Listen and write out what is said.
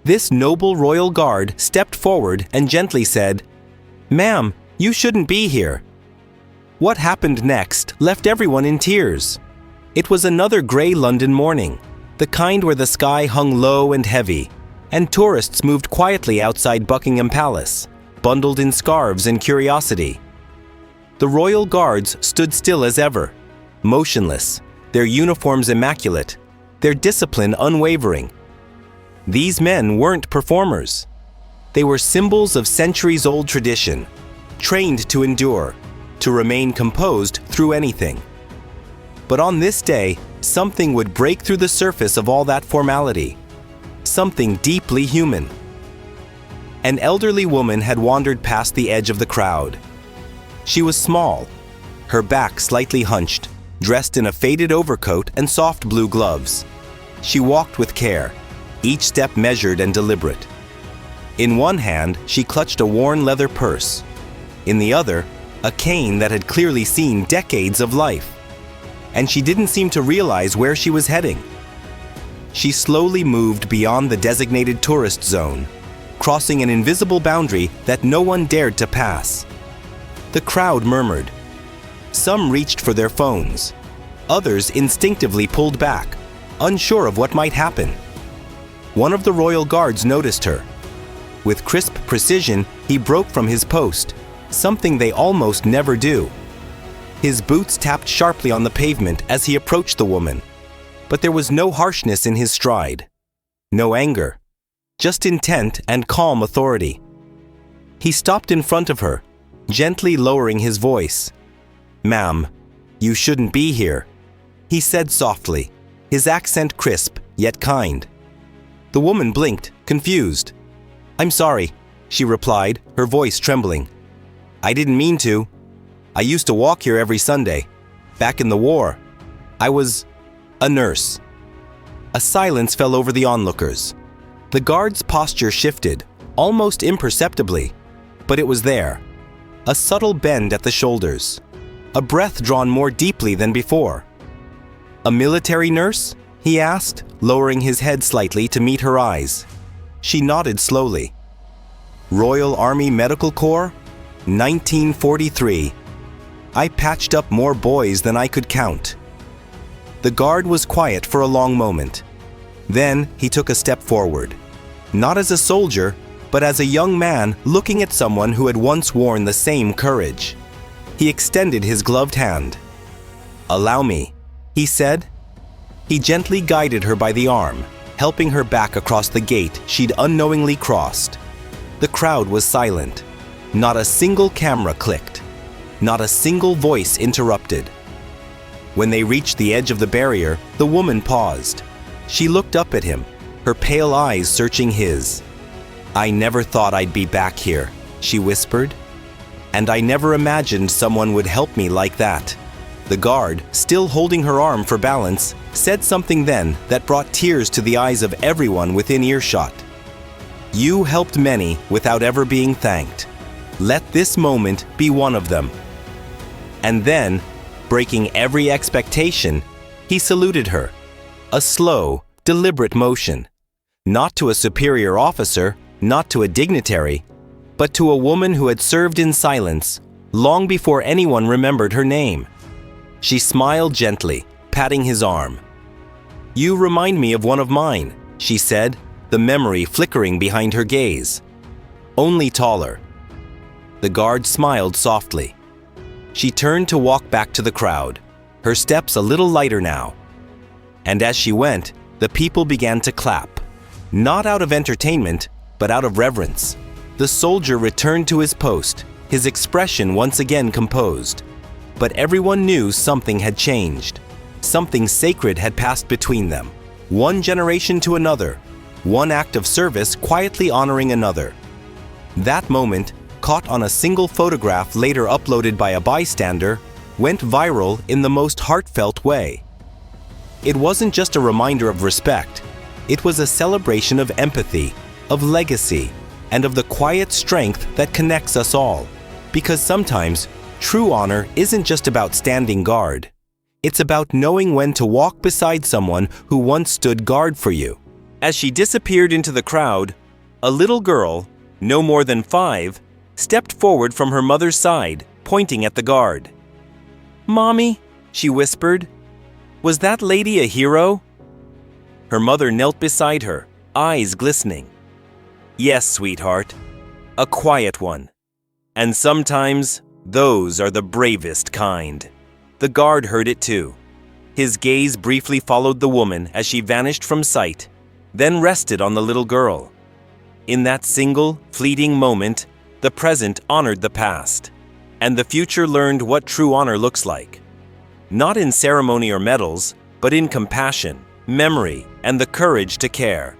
This noble royal guard stepped forward and gently said, "Ma'am, you shouldn't be here." What happened next left everyone in tears. It was another grey London morning, the kind where the sky hung low and heavy, and tourists moved quietly outside Buckingham Palace, bundled in scarves and curiosity. The royal guards stood still as ever, motionless, their uniforms immaculate, their discipline unwavering. These men weren't performers. They were symbols of centuries-old tradition, trained to endure, to remain composed through anything. But on this day, something would break through the surface of all that formality, something deeply human. An elderly woman had wandered past the edge of the crowd. She was small, her back slightly hunched, dressed in a faded overcoat and soft blue gloves. She walked with care, each step measured and deliberate. In one hand, she clutched a worn leather purse. In the other, a cane that had clearly seen decades of life. And she didn't seem to realize where she was heading. She slowly moved beyond the designated tourist zone, crossing an invisible boundary that no one dared to pass. The crowd murmured. Some reached for their phones. Others instinctively pulled back, unsure of what might happen. One of the royal guards noticed her. With crisp precision, he broke from his post, something they almost never do. His boots tapped sharply on the pavement as he approached the woman, but there was no harshness in his stride, no anger, just intent and calm authority. He stopped in front of her, gently lowering his voice. "Ma'am, you shouldn't be here," he said softly, his accent crisp yet kind. The woman blinked, confused. "I'm sorry," she replied, her voice trembling. "I didn't mean to. I used to walk here every Sunday. Back in the war, I was a nurse." A silence fell over the onlookers. The guard's posture shifted, almost imperceptibly, but it was there. A subtle bend at the shoulders, a breath drawn more deeply than before. "A military nurse?" he asked, lowering his head slightly to meet her eyes. She nodded slowly. "Royal Army Medical Corps? 1943. I patched up more boys than I could count." The guard was quiet for a long moment. Then he took a step forward, not as a soldier, but as a young man looking at someone who had once worn the same courage. He extended his gloved hand. "Allow me," he said. He gently guided her by the arm, helping her back across the gate she'd unknowingly crossed. The crowd was silent. Not a single camera clicked. Not a single voice interrupted. When they reached the edge of the barrier, the woman paused. She looked up at him, her pale eyes searching his. "I never thought I'd be back here," she whispered. "And I never imagined someone would help me like that." The guard, still holding her arm for balance, said something then that brought tears to the eyes of everyone within earshot. "You helped many without ever being thanked. Let this moment be one of them." And then, breaking every expectation, he saluted her. A slow, deliberate motion. Not to a superior officer, not to a dignitary, but to a woman who had served in silence long before anyone remembered her name. She smiled gently, patting his arm. "You remind me of one of mine," she said, the memory flickering behind her gaze. "Only taller." The guard smiled softly. She turned to walk back to the crowd, her steps a little lighter now. And as she went, the people began to clap, not out of entertainment, but out of reverence. The soldier returned to his post, his expression once again composed. But everyone knew something had changed. Something sacred had passed between them. One generation to another, one act of service quietly honoring another. That moment, caught on a single photograph later uploaded by a bystander, went viral in the most heartfelt way. It wasn't just a reminder of respect. It was a celebration of empathy, of legacy, and of the quiet strength that connects us all. Because sometimes, true honor isn't just about standing guard. It's about knowing when to walk beside someone who once stood guard for you. As she disappeared into the crowd, a little girl, no more than 5, stepped forward from her mother's side, pointing at the guard. "Mommy," she whispered, "was that lady a hero?" Her mother knelt beside her, eyes glistening. "Yes, sweetheart, a quiet one. And sometimes those are the bravest kind." The guard heard it too. His gaze briefly followed the woman as she vanished from sight, then rested on the little girl. In that single, fleeting moment, the present honored the past, and the future learned what true honor looks like. Not in ceremony or medals, but in compassion, memory, and the courage to care.